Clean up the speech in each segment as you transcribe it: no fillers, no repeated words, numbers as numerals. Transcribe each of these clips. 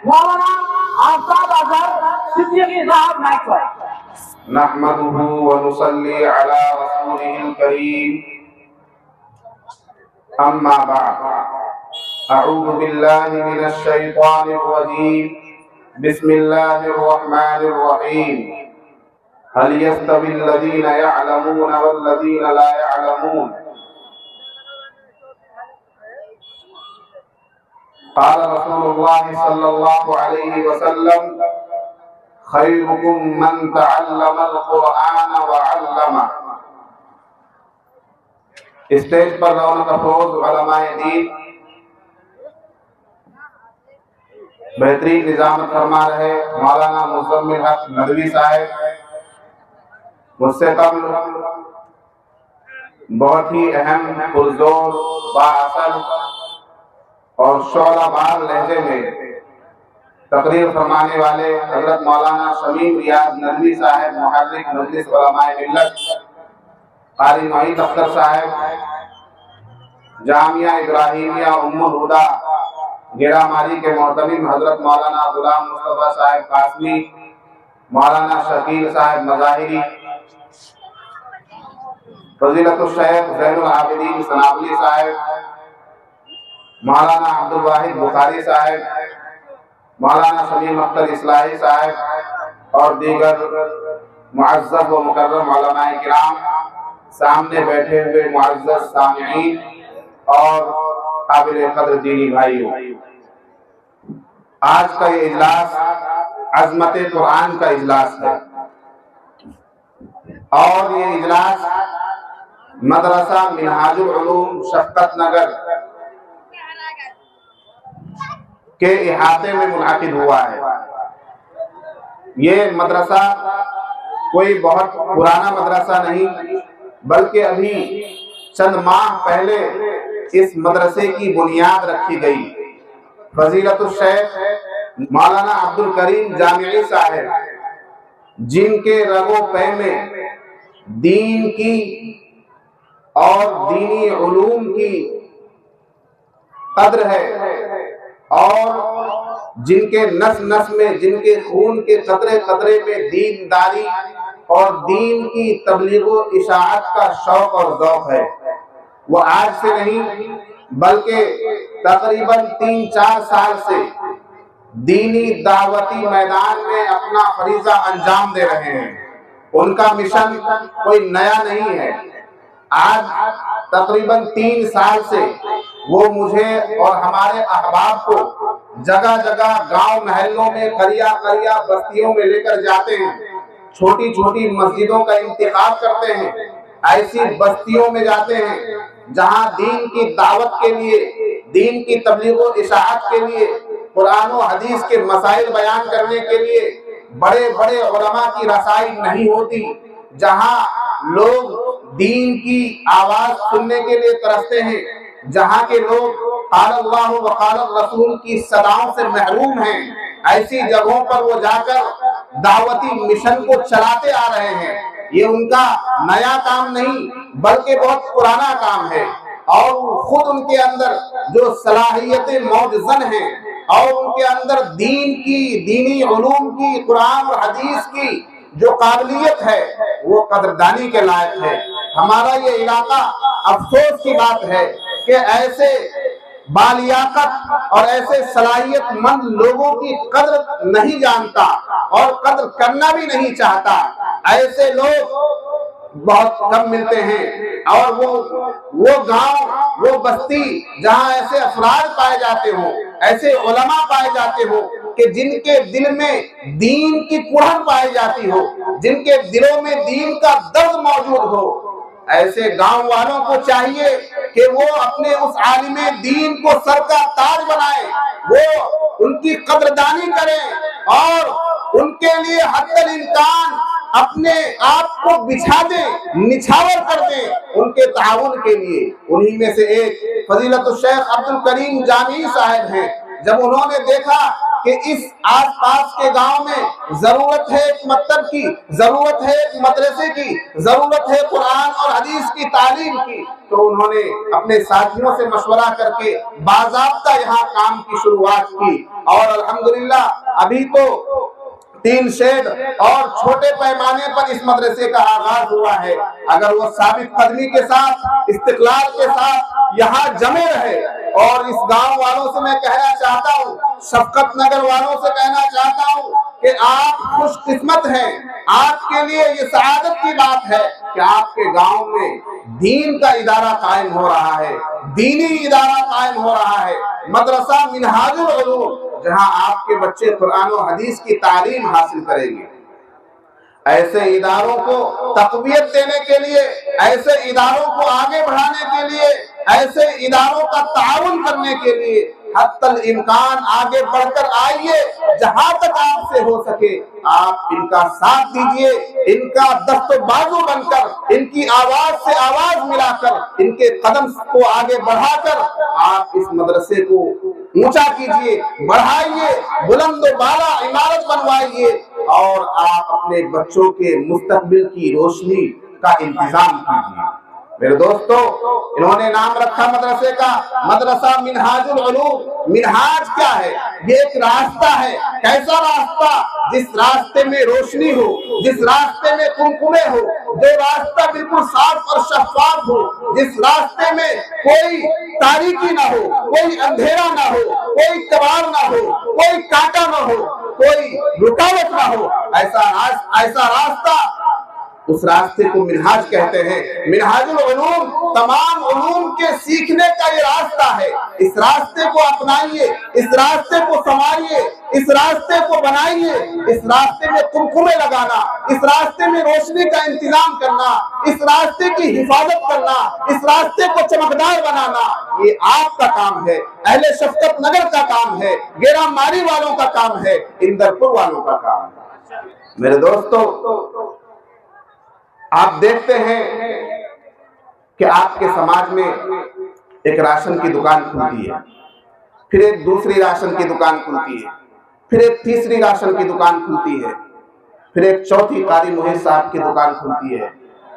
मौलाना आफताब अजहर सिद्दीकी साहब नाइक। नहमदुहु व नुसल्ली अला रसूलिहिल करीम, अम्मा बाद, अऊज़ु बिल्लाहि मिनश शैतानिर रजीम, बिस्मिल्लाहिर रहमानिर रहीम। हल यस्तविल लज़ीना यअलमून वल लज़ीना ला यअलमून। क़ाल रसूलुल्लाह सल्लल्लाहु अलैहि वसल्लम, खैरुकुम मन तअल्लमल कुरआन व अल्लमा। स्टेज पर रौनक अफरोज उलमाए दीन बेहतरीन निजामत फरमा रहे मौलाना मुज़म्मिल हक नदवी साहब, मुझसे कबल बहुत ही अहम, पुरजोर, बाअसल और शोलाबार लहजे में तकरीर फरमाने वाले हजरत मौलाना शमीम रियाज नदवी साहब, मुहर्रिक मजलिस उलमाए मिल्लत, कारी मोईन अख्तर साहब, जामिया इब्राहिमिया उम्मुल हुदा गेरामारी के मोहतमिम हजरत मौलाना गुलाम मुस्तफा साहब कासमी, मौलाना शकील साहब मज़ाहिरी, फजीलतुल शेख ज़ैनुल आबिदीन सनाबली साहब, मौलाना अब्दुल वाहिद बुखारी साहब, मौलाना शमीम अख्तर इस्लाही साहब और दीगर मुअज़्ज़ज़ व मुकर्रम उलमाए किराम, सामने बैठे हुए मुअज़्ज़ज़ सामिईन और काबिल कद्र दीनी भाइयों, आज का ये इजलास अज़मत कुरान का इजलास है और ये इजलास मदरसा मिनहाजुल उलूम शफ़क़त नगर के इहाते में मुनाकिद हुआ है। ये मदरसा कोई बहुत पुराना मदरसा नहीं, बल्कि अभी चंद माह पहले इस मदरसे की बुनियाद रखी गई। फजीलतुल शेख मौलाना अब्दुल करीम जामिई साहब, जिनके रगो पे में दीन की और दीनी उलूम की कद्र है और जिनके नस नस में, जिनके खून के कतरे कतरे में दीनदारी और दीन की तबलीग व इशाअत का शौक और ज़ौक़ है, वो आज से नहीं बल्कि तकरीबन 3-4 साल से दीनी दावती मैदान में अपना फरीज़ा अंजाम दे रहे हैं। उनका मिशन कोई नया नहीं है। आज तकरीबन 3 साल से वो मुझे और हमारे अहबाब को जगह जगह, गांव महलों में, करिया करिया बस्तियों में लेकर जाते हैं। छोटी छोटी मस्जिदों का इंतखाब करते हैं, ऐसी बस्तियों में जाते हैं जहां दीन की दावत के लिए, दीन की तबलीग व इशाअत के लिए, कुरान व हदीस के मसाइल बयान करने के लिए बड़े बड़े उलमा की रसाई नहीं होती, जहां लोग दीन की आवाज सुनने के लिए तरसते हैं, जहां के लोग क़ाल अल्लाह व क़ाल रसूल की सदाओं से महरूम हैं, ऐसी जगहों पर वो जाकर दावती मिशन को चलाते आ रहे हैं। ये उनका नया काम नहीं बल्कि बहुत पुराना काम है और खुद उनके अंदर जो सलाहियतें मौजूद हैं और उनके अंदर दीन की, दीनी उलूम की, कुरान और हदीस की जो काबिलियत है वो कदरदानी के लायक है। हमारा ये इलाका अफसोस की बात है कि ऐसे बालियाकत और ऐसे सलाहियतमंद लोगों की कद्र नहीं जानता और कद्र करना भी नहीं चाहता। ऐसे लोग बहुत कम मिलते हैं और वो गांव, वो बस्ती जहां ऐसे अफराद पाए जाते हो, ऐसे उलमा पाए जाते हो कि जिनके दिल में दीन की कुढ़न पाई जाती हो, जिनके दिलों में दीन का दर्द मौजूद हो, ऐसे गांव वालों को चाहिए कि वो अपने उस आलिमे दीन को सर का ताज बनाए, वो उनकी कद्रदानी करें और उनके लिए हद्दल इम्कान अपने आप को बिछा दे, निछावर कर दे उनके ताउन के लिए। उन्हीं में से एक फजीलतुल शेख अब्दुल करीम जामिई साहब हैं। जब उन्होंने देखा कि इस आसपास के गांव में जरूरत है एक मकतब की, जरूरत है एक मदरसे की, जरूरत है कुरान और हदीस की तालीम की। तो उन्होंने अपने साथियों से मशवरा करके बाज़ाब्ता यहाँ काम की शुरुआत की और अल्हम्दुलिल्लाह अभी तो 3 शेड और छोटे पैमाने पर इस मदरसे का आगाज हुआ है। अगर वो साबित कदमी के साथ, इस्तिक़लाल के साथ यहाँ जमे रहे, और इस गांव वालों से मैं कहना चाहता हूँ, शफकत नगर वालों से कहना चाहता हूँ कि आप खुशकिस्मत हैं। आपके लिए ये सआदत की बात है कि आपके गांव में दीन का इदारा कायम हो रहा है, दीनी इदारा कायम हो रहा है, मदरसा मिनहाजुल उलूम, जहां आपके बच्चे कुरान और हदीस की तालीम हासिल करेंगे। ऐसे इदारों को तक़वियत देने के लिए, ऐसे इदारों को आगे बढ़ाने के लिए, ऐसे इदारों का ताउन करने के लिए हत्तल इम्कान आगे बढ़कर आइए। जहां तक आपसे हो सके आप इनका साथ दीजिए, इनका दस्तबाजू बनकर, इनकी आवाज से आवाज मिलाकर, इनके कदम को आगे बढ़ाकर आप इस मदरसे को ऊंचा कीजिए, बढ़ाइए, बुलंद बाला इमारत बनवाइए और आप अपने बच्चों के मुस्तकबिल की रोशनी का इंतजाम कीजिए। मेरे दोस्तों, इन्होंने नाम रखा मदरसे का मदरसा मिनहाजुल उलूम। मिनहाज क्या है? ये एक रास्ता है। कैसा रास्ता? जिस रास्ते में रोशनी हो, जिस रास्ते में कुमकुमे हो, जो रास्ता बिल्कुल साफ और शफाफ हो, जिस रास्ते में कोई तारीकी ना हो, कोई अंधेरा ना हो, कोई कबाड़ ना हो, कोई कांटा ना हो, कोई रुकावट ना हो, ऐसा रास्ता, उस रास्ते को मिनहाज कहते हैं। मिनहाजुल उलूम तमाम उलूम के सीखने का ये रास्ता है। इस रास्ते को अपनाइए, इस रास्ते को संवारिए, इस रास्ते को बनाइए। इस रास्ते में कुमकुमे लगाना, इस रास्ते में रोशनी का इंतजाम करना, इस रास्ते की हिफाजत करना, इस रास्ते को चमकदार बनाना, ये आपका काम है, अहले शफकत नगर का काम है, गेरामारी वालों का काम है, इंदरपुर वालों का काम है। मेरे दोस्तों, आप देखते हैं कि आपके समाज में एक राशन की दुकान खुलती है, फिर एक दूसरी राशन की दुकान खुलती है, फिर एक तीसरी राशन की दुकान खुलती है, फिर एक चौथी कारी मुहीद साहब की दुकान खुलती है,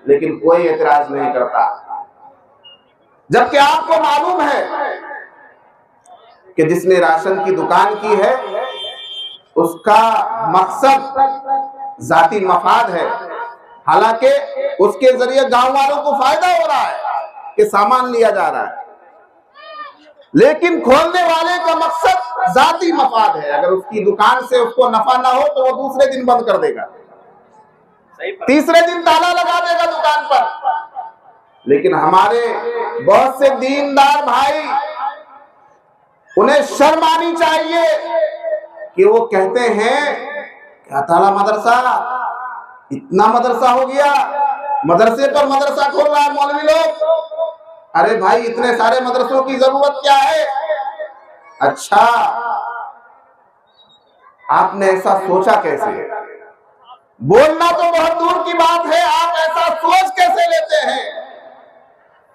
लेकिन कोई एतराज नहीं करता। जबकि आपको मालूम है कि जिसने राशन की दुकान की है उसका मकसद जाती मफाद है। हालांकि उसके जरिए गांव वालों को फायदा हो रहा है कि सामान लिया जा रहा है, लेकिन खोलने वाले का मकसद जाती मफाद है। अगर उसकी दुकान से उसको नफा ना हो तो वो दूसरे दिन बंद कर देगा, तीसरे दिन ताला लगा देगा दुकान पर। लेकिन हमारे बहुत से दीनदार भाई, उन्हें शर्म आनी चाहिए कि वो कहते हैं क्या ताला मदरसा, इतना मदरसा हो गया, मदरसे पर मदरसा खोल रहा है मौलवी लोग। अरे भाई, इतने सारे मदरसों की जरूरत क्या है? अच्छा, आपने ऐसा सोचा कैसे? बोलना तो बहुत दूर की बात है, आप ऐसा सोच कैसे लेते हैं?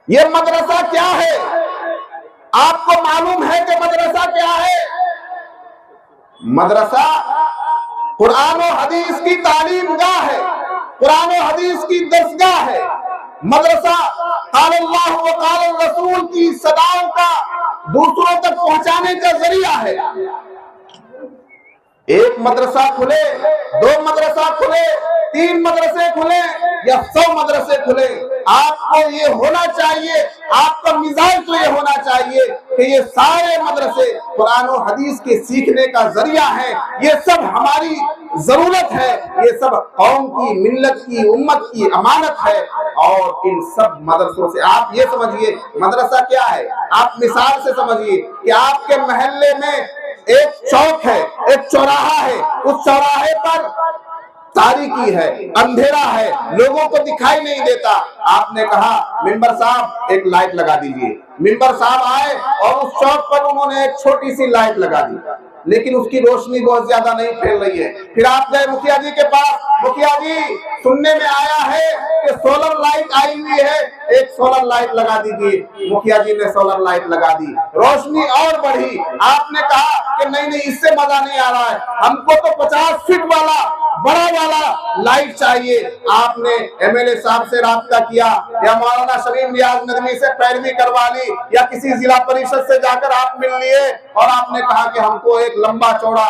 ये मदरसा क्या है? आपको मालूम है कि मदरसा क्या है? मदरसा कुरान और हदीस की तालीम गाह है, कुरान और हदीस की दरसगाह है। मदरसा क़ाल अल्लाह व क़ाल रसूल की सदाओं का दूसरों तक पहुंचाने का जरिया है। एक मदरसा खुले, 2 मदरसा खुले, 3 मदरसे खुले या 100 मदरसे खुले, आपको ये होना चाहिए, आपका मिजाज तो ये होना चाहिए कि ये सारे मदरसे कुरान और हदीस के सीखने का जरिया है। ये सब हमारी जरूरत है, ये सब कौम की, मिल्लत की, उम्मत की अमानत है। और इन सब मदरसों से आप ये समझिए, मदरसा क्या है, आप मिसाल से समझिए कि आपके मोहल्ले में एक चौक है, एक चौराहा है, उस चौराहे पर तारीकी है, अंधेरा है, लोगों को दिखाई नहीं देता। आपने कहा मिंबर साहब एक लाइट लगा दीजिए। मिंबर साहब आए और उस चौक पर उन्होंने एक छोटी सी लाइट लगा दी, लेकिन उसकी रोशनी बहुत ज्यादा नहीं फैल रही है। फिर आप गए मुखिया जी के पास, मुखिया जी सुनने में आया है कि सोलर लाइट आई हुई है, एक सोलर लाइट लगा दीजिए। मुखिया जी ने सोलर लाइट लगा दी, रोशनी और बढ़ी। आपने कहा कि नहीं नहीं इससे मजा नहीं आ रहा है, हमको तो 50 फीट वाला बड़ा वाला लाइट चाहिए। आपने एमएलए साहब से राब्ता किया या मौलाना शरीफ नियाज नदवी से पैरवी करवा ली या किसी जिला परिषद से जाकर आप मिल लिए और आपने कहा कि हमको एक लंबा चौड़ा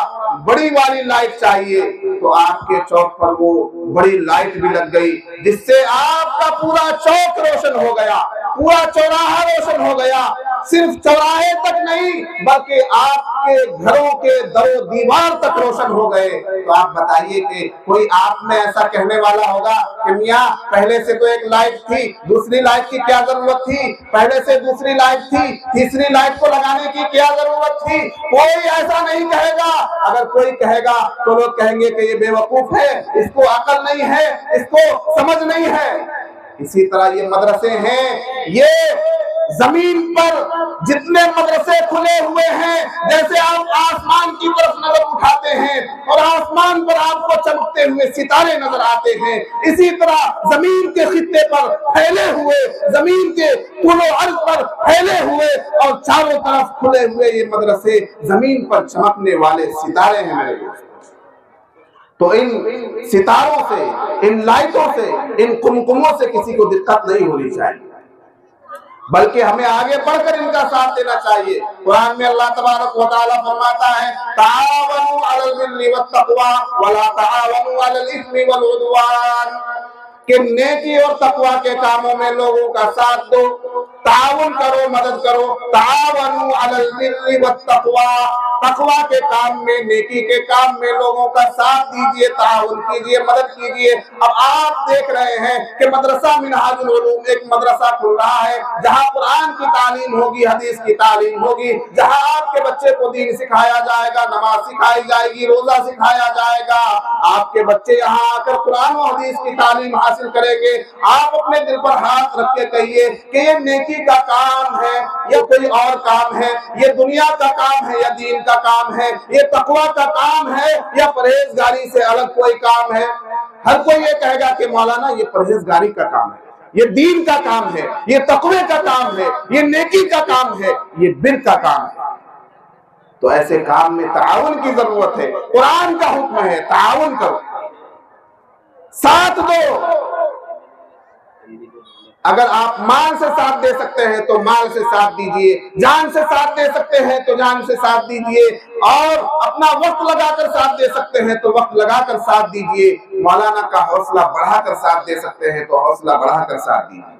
बड़ी वाली लाइट चाहिए। तो आपके चौक पर वो बड़ी लाइट भी लग गई, जिससे आपका पूरा चौक रोशन हो गया, पूरा चौराहा रोशन हो गया। सिर्फ चौराहे तक नहीं बल्कि आपके घरों के दरो दीवार तक रोशन हो गए। तो आप बताइए कि कोई आप में ऐसा कहने वाला होगा कि मियाँ पहले से तो एक लाइट थी, दूसरी लाइट की क्या जरूरत थी, पहले से दूसरी लाइट थी, तीसरी लाइट को लगाने की क्या जरूरत थी? कोई ऐसा नहीं कहेगा। अगर कोई कहेगा तो लोग कहेंगे कि ये बेवकूफ है, इसको अकल नहीं है, इसको समझ नहीं है। इसी तरह ये मदरसे हैं, ये जमीन पर जितने मदरसे खुले हुए हैं, जैसे आप आसमान की तरफ नजर उठाते हैं और आसमान पर आपको चमकते हुए सितारे नजर आते हैं, इसी तरह जमीन के खित्ते पर फैले हुए, जमीन के तुलो अर्ज पर फैले हुए और चारों तरफ खुले हुए ये मदरसे जमीन पर चमकने वाले सितारे हैं मेरे दोस्त। तो इन सितारों से, इन लाइटों से, इन कुमकुमों से किसी को दिक्कत नहीं होनी चाहिए, बल्कि हमें आगे बढ़कर इनका साथ देना चाहिए। कुरान में अल्लाह तबारक व तआला फरमाता है, तावनु अलल बिर्रि वत्तक़वा वला तावनु अलल इस्मि वल उद्वान, कि नेकी और तकवा के कामों में लोगों का साथ दो, ताउन करो, मदद करो। तावनु अलल बिर्रि वत्तक़वा, तकवा के काम में, नेकी के काम में लोगों का साथ दीजिए, ताउन कीजिए, मदद कीजिए। अब आप देख रहे हैं कि मदरसा मिनहाजुल उलूम एक मदरसा खुल रहा है जहां कुरान की तालीम होगी, हदीस की तालीम होगी, जहां आपके बच्चे को दीन सिखाया जाएगा, नमाज सिखाई जाएगी, रोजा सिखाया जाएगा। आपके बच्चे यहाँ आकर कुरान और हदीस की तालीम हासिल करेंगे। आप अपने दिल पर हाथ रख के कहिए कि ये नेकी का काम है या कोई और काम है, ये दुनिया का काम है या दीन का काम है, ये तकवा का काम है या परहेजगारी से अलग कोई काम है। हर कोई ये कहेगा कि मौलाना ये परहेजगारी का काम है, ये दीन का काम है, ये तकवे का काम है, ये नेकी का काम है, ये बिर का काम है। तो ऐसे काम में ताउन की जरूरत है। कुरान का हुक्म है ताउन करो, साथ दो। अगर आप माल से साथ दे सकते हैं तो माल से साथ दीजिए, जान से साथ दे सकते हैं तो जान से साथ दीजिए, और अपना वक्त लगाकर साथ दे सकते हैं तो वक्त लगाकर साथ दीजिए। मौलाना का हौसला बढ़ाकर साथ दे सकते हैं तो हौसला बढ़ाकर साथ दीजिए।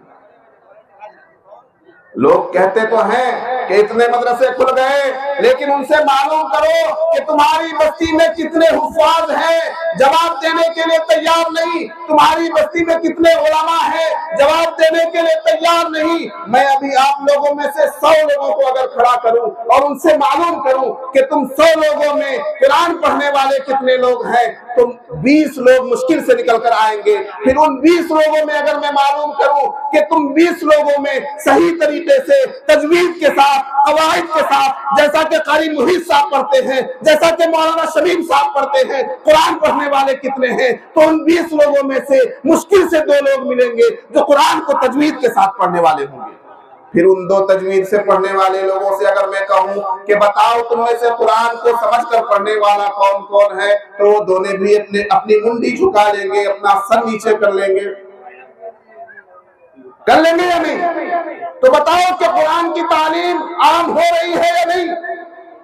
लोग कहते तो हैं कि इतने मदरसे खुल गए, लेकिन उनसे मालूम करो कि तुम्हारी बस्ती में कितने हुफ्फाज हैं, जवाब देने के लिए तैयार नहीं। तुम्हारी बस्ती में कितने उलमा हैं, जवाब देने के लिए तैयार नहीं। मैं अभी आप लोगों में से 100 लोगों को अगर खड़ा करूं और उनसे मालूम करूं कि तुम 100 लोगों में कुरान पढ़ने वाले कितने लोग हैं, तो 20 लोग मुश्किल से निकल कर आएंगे। फिर उन 20 लोगों में अगर मैं मालूम करूं कि तुम 20 लोगों में सही तरीके से तजवीज के साथ, कवाइद के साथ, जैसा कि कारी मुहीद साहब पढ़ते हैं, जैसा कि मौलाना शमीम साहब पढ़ते हैं, कुरान पढ़ने वाले कितने हैं, तो उन 20 लोगों में से मुश्किल से 2 लोग मिलेंगे जो कुरान को तजवीज के साथ पढ़ने वाले होंगे। फिर उन 2 तजवीज से पढ़ने वाले लोगों से अगर मैं कहूं कि बताओ तुममें से कुरान को समझकर पढ़ने वाला कौन कौन है, तो वो दोनों भी अपनी मुंडी झुका लेंगे, अपना सर नीचे कर लेंगे या नहीं? तो बताओ कि कुरान की तालीम आम हो रही है या नहीं?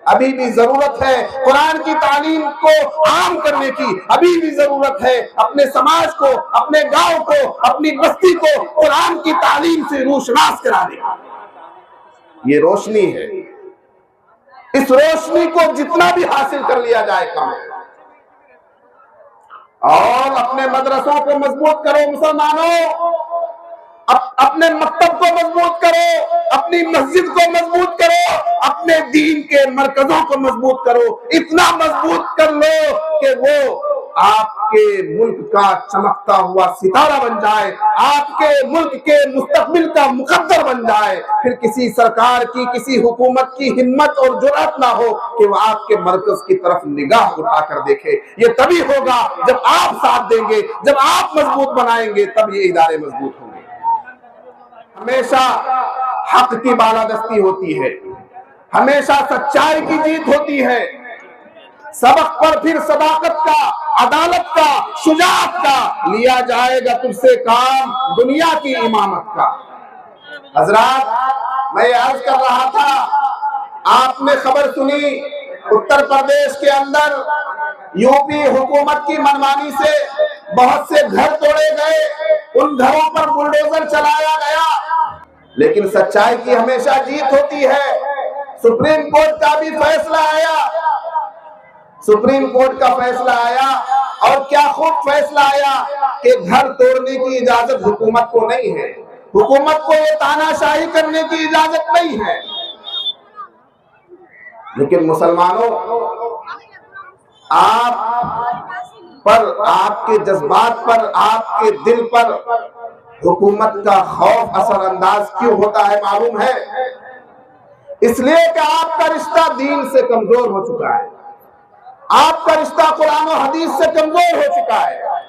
अभी भी जरूरत है कुरान की तालीम को आम करने की, अभी भी जरूरत है अपने समाज को, अपने गांव को, अपनी बस्ती को कुरान की तालीम से रोशनास कराने की। ये रोशनी है, इस रोशनी को जितना भी हासिल कर लिया जाए कम है। और अपने मदरसों को मजबूत करो मुसलमानों, अपने मकतब को मजबूत करो, अपनी मस्जिद को मजबूत करो, अपने दीन के मरकजों को मजबूत करो। इतना मजबूत कर लो कि वो आप आपके मुल्क का चमकता हुआ सितारा बन जाए, आपके मुल्क के मुस्तकबिल का मुकद्दर बन जाए। फिर किसी सरकार की, किसी हुकूमत की हिम्मत और जुर्रत ना हो कि वो आपके मरकज की तरफ निगाह उठाकर देखे। ये तभी होगा जब आप साथ देंगे, जब आप मजबूत बनाएंगे, तब ये इदारे मजबूत होंगे। हमेशा हक की बालादस्ती होती है, हमेशा सच्चाई की जीत होती है। सबक पर फिर सदाकत का, अदालत का, शुजाअत का लिया जाएगा तुझसे काम, दुनिया की इमामत का। हजरात, मैं अर्ज कर रहा था, आपने खबर सुनी उत्तर प्रदेश के अंदर यूपी हुकूमत की मनमानी से बहुत से घर तोड़े गए, उन घरों पर बुलडोजर चलाया गया, लेकिन सच्चाई की हमेशा जीत होती है। सुप्रीम कोर्ट का भी फैसला आया, सुप्रीम कोर्ट का फैसला आया, और क्या खूब फैसला आया कि घर तोड़ने की इजाजत हुकूमत को नहीं है, हुकूमत को ये तानाशाही करने की इजाजत नहीं है। लेकिन मुसलमानों, आप पर, आपके जज्बात पर, आपके दिल पर हुकूमत का खौफ असरअंदाज क्यों होता है मालूम है? इसलिए कि आपका रिश्ता दीन से कमजोर हो चुका है, आपका रिश्ता कुरान और हदीस से कमजोर हो चुका है।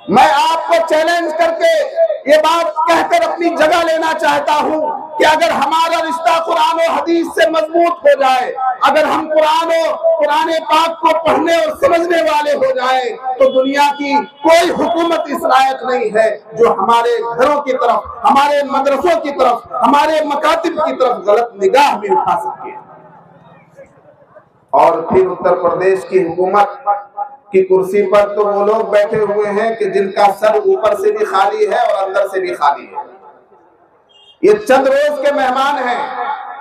मैं आपको चैलेंज करके ये बात कहकर अपनी जगह लेना चाहता हूं कि अगर हमारा रिश्ता कुरान और हदीस से मजबूत हो जाए, अगर हम कुरान पाक को पढ़ने और समझने वाले हो जाए, तो दुनिया की कोई हुकूमत इस लायक नहीं है जो हमारे घरों की तरफ, हमारे मदरसों की तरफ, हमारे मकातिब की तरफ गलत निगाह भी उठा सके। और फिर उत्तर प्रदेश की हुकूमत की कुर्सी पर तो वो लोग बैठे हुए हैं कि जिनका सर ऊपर से भी खाली है और अंदर से भी खाली है। ये चंद रोज के मेहमान हैं,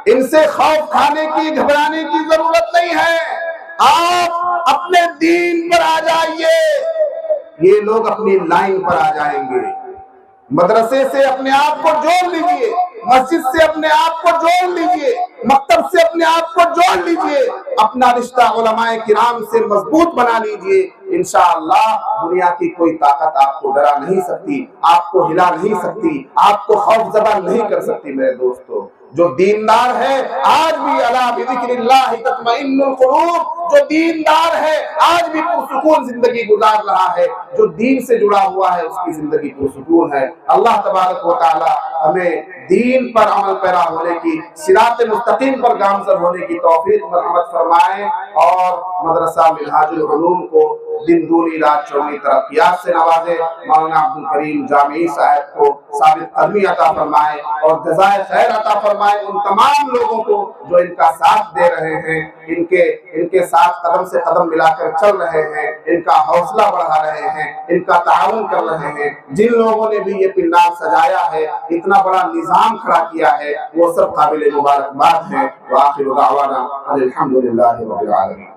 इनसे खौफ खाने की, घबराने की जरूरत नहीं है। आप अपने दीन पर आ जाइए, ये लोग अपनी लाइन पर आ जाएंगे। मदरसे से अपने आप को जोड़ लीजिए, मस्जिद से अपने आप को जोड़ लीजिए, मकतब से अपने आप को जोड़ लीजिए, अपना रिश्ता उलमाए किराम से मजबूत बना लीजिए। इंशाअल्लाह दुनिया की कोई ताकत आपको डरा नहीं सकती, आपको हिला नहीं सकती, आपको खौफजदा नहीं कर सकती। मेरे दोस्तों, जो दीनदार है आज भी अला बिज़िक्रिल्लाह तत्मइन्नुल क़ुलूब, जो दीनदार है आज भी पुरसुकून जिंदगी गुजार रहा है, जो दीन से जुड़ा हुआ है उसकी जिंदगी पुरसुकून है। अल्लाह तबारक व तआला हमें दीन पर अमल पैरा होने की, सिरात मुस्तकीम पर गामज़न होने की तौफीक मरहमत फरमाए, और मदरसा मिनहाजुल उलूम को दिन दूनी रात चौनी तरक्कियात से नवाजे। मौलाना अब्दुल करीम जामी साहब को साबित कदमी अता फरमाए और जज़ाए खैर अता फरमाए उन तमाम लोगों को जो इनका साथ दे रहे हैं, इनके साथ कदम से कदम मिलाकर चल रहे हैं, इनका हौसला बढ़ा रहे हैं, इनका ताउन कर रहे हैं। जिन लोगों ने भी ये पिंडाल सजाया है, इतना बड़ा निजाम खड़ा किया है, वो सब काबिल मुबारकबाद है। व आखिरु दावाना अल्हम्दुलिल्लाहि रब्बिल आलमीन।